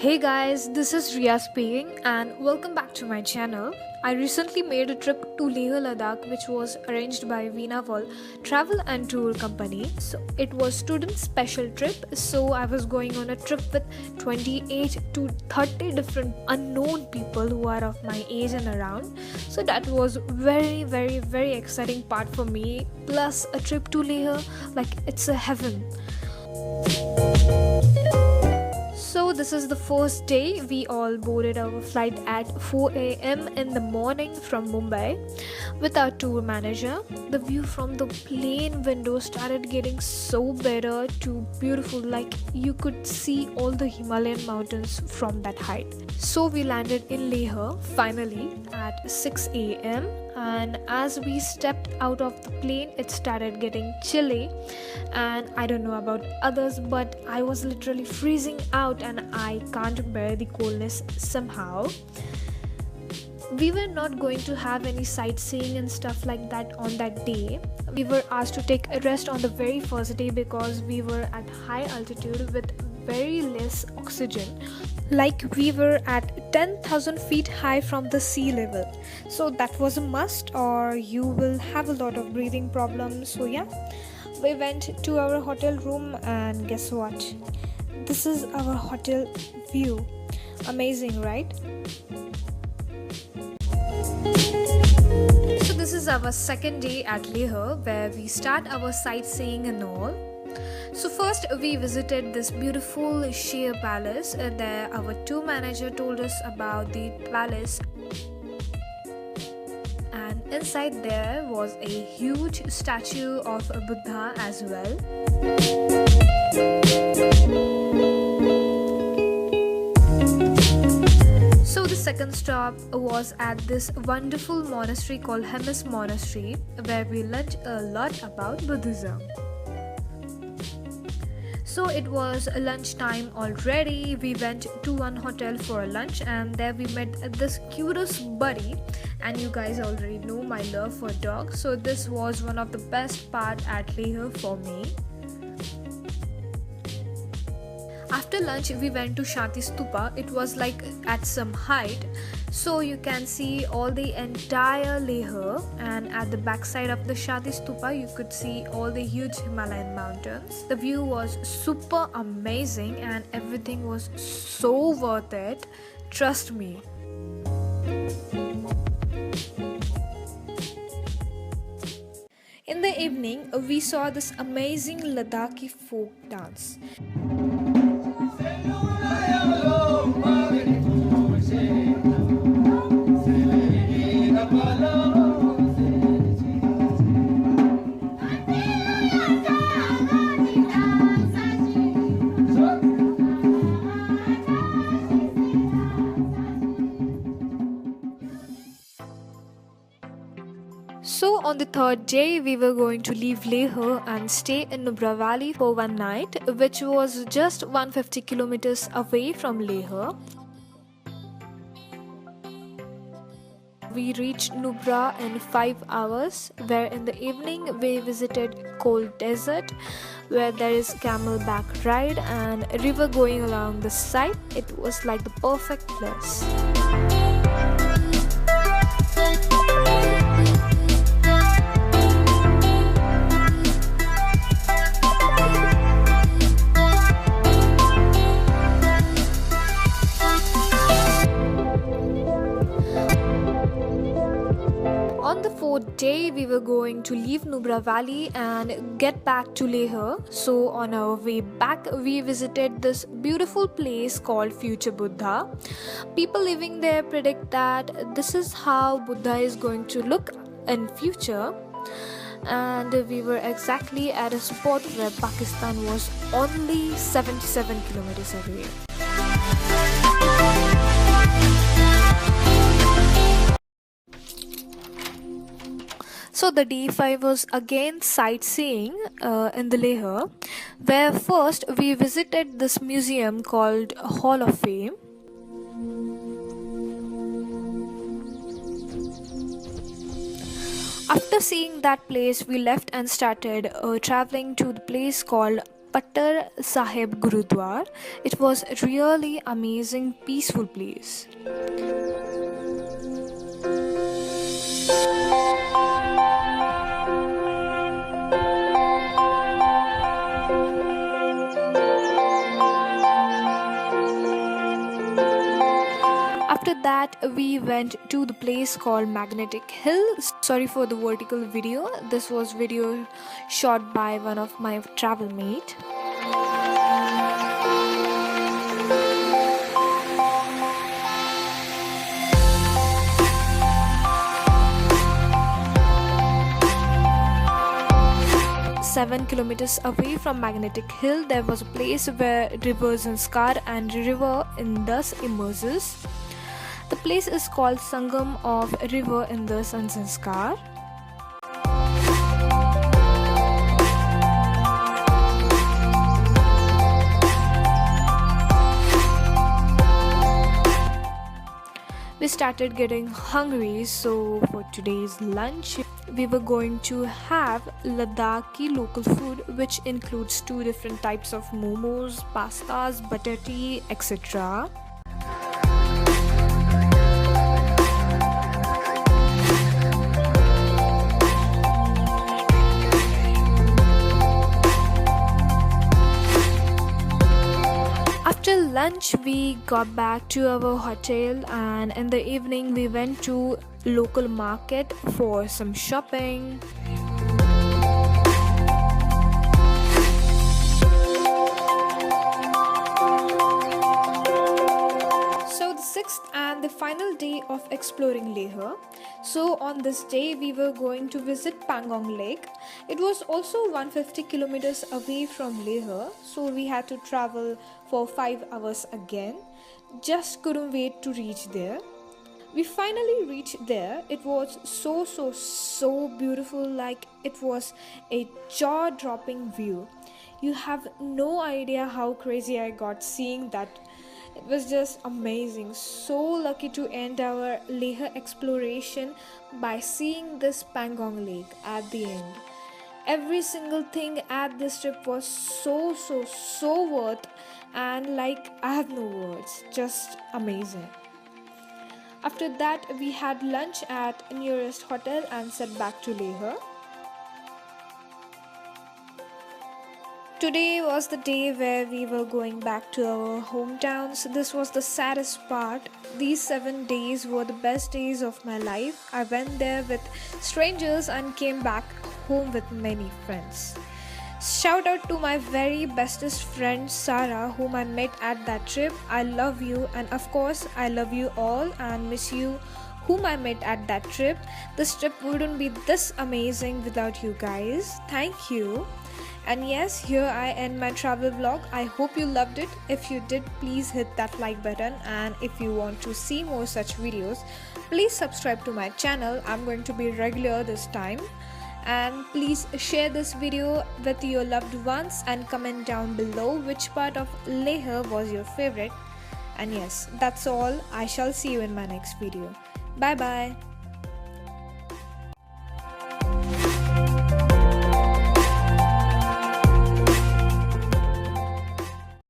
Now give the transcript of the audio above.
Hey guys, this is Ria speaking and welcome back to my channel. I recently made a trip to Leh Ladakh which was arranged by Veenawal Travel and Tour Company. So it was student special trip. So I was going on a trip with 28 to 30 different unknown people who are of my age and around. So that was very exciting part for me. Plus a trip to Leh, like it's a heaven. So this is the first day. We all boarded our flight at 4 a.m. in the morning from Mumbai with our tour manager. The view from the plane window started getting so better to beautiful, like you could see all the Himalayan mountains from that height. So we landed in Leh finally at 6 a.m. and as we stepped out of the plane it started getting chilly, and I don't know about others but I was literally freezing out and I can't bear the coldness somehow. We were not going to have any sightseeing and stuff like that on that day. We were asked to take a rest on the very first day because we were at high altitude with very less oxygen, like we were at 10,000 feet high from the sea level. So that was a must or you will have a lot of breathing problems. So yeah, we went to our hotel room and guess what, this is our hotel view. Amazing, right? So this is our second day at Leh where we start our sightseeing and all. So first we visited this beautiful sheer palace. There our tour manager told us about the palace, and inside there was a huge statue of Buddha as well. So the second stop was at this wonderful monastery called Hemis Monastery where we learnt a lot about Buddhism. So it was lunchtime already. We went to one hotel for a lunch and there we met this cutest buddy, and you guys already know my love for dogs, so this was one of the best part at Leh for me. After lunch we went to Shanti Stupa. It was like at some height, so you can see all the entire Leh, and at the backside of the Shanti Stupa you could see all the huge Himalayan mountains. The view was super amazing and everything was so worth it, trust me. In the evening we saw this amazing Ladakhi folk dance. So on the third day we were going to leave Leh and stay in Nubra Valley for one night, which was just 150 kilometers away from Leh. We reached Nubra in 5 hours, where in the evening we visited cold desert where there is camelback ride and a river going along the side. It was like the perfect place. On the fourth day, we were going to leave Nubra Valley and get back to Leh. So on our way back, we visited this beautiful place called Future Buddha. People living there predict that this is how Buddha is going to look in future. And we were exactly at a spot where Pakistan was only 77 kilometers away. So the day 5 was again sightseeing in the Leh, where first we visited this museum called Hall of Fame. After seeing that place, we left and started traveling to the place called Pattar Sahib Gurudwar. It was a really amazing, peaceful place. After that, we went to the place called Magnetic Hill. Sorry for the vertical video. This was video shot by one of my travel mate. Seven kilometers away from Magnetic Hill, there was a place where river Zanskar and river Indus immerses. The place is called Sangam of River Indus and Zanskar. We started getting hungry, so for today's lunch, we were going to have Ladakhi local food, which includes 2 different types of momos, pastas, butter tea, etc. After lunch, we got back to our hotel, and in the evening we went to local market for some shopping. So the 6th and the final day of exploring Leh. So on this day we were going to visit Pangong Lake. It was also 150 kilometers away from Leh, so we had to travel for 5 hours again. Just couldn't wait to reach there. We finally reached there. It was so beautiful, like it was a jaw-dropping view. You have no idea how crazy I got seeing that. It was just amazing. So lucky to end our Leh exploration by seeing this Pangong Lake at the end. Every single thing at this trip was so worth, and like I have no words, just amazing. After that, we had lunch at nearest hotel and set back to Leh. Today was the day where we were going back to our hometowns. This was the saddest part. These 7 days were the best days of my life. I went there with strangers and came back home with many friends. Shout out to my very bestest friend Sarah, whom I met at that trip. I love you, and of course I love you all and miss you whom I met at that trip. This trip wouldn't be this amazing without you guys. Thank you. And yes, here I end my travel vlog. I hope you loved it. If you did, please hit that like button, and if you want to see more such videos, please subscribe to my channel. I'm going to be regular this time. And please share this video with your loved ones and comment down below which part of Leh was your favorite. And yes, that's all. I shall see you in my next video. Bye bye.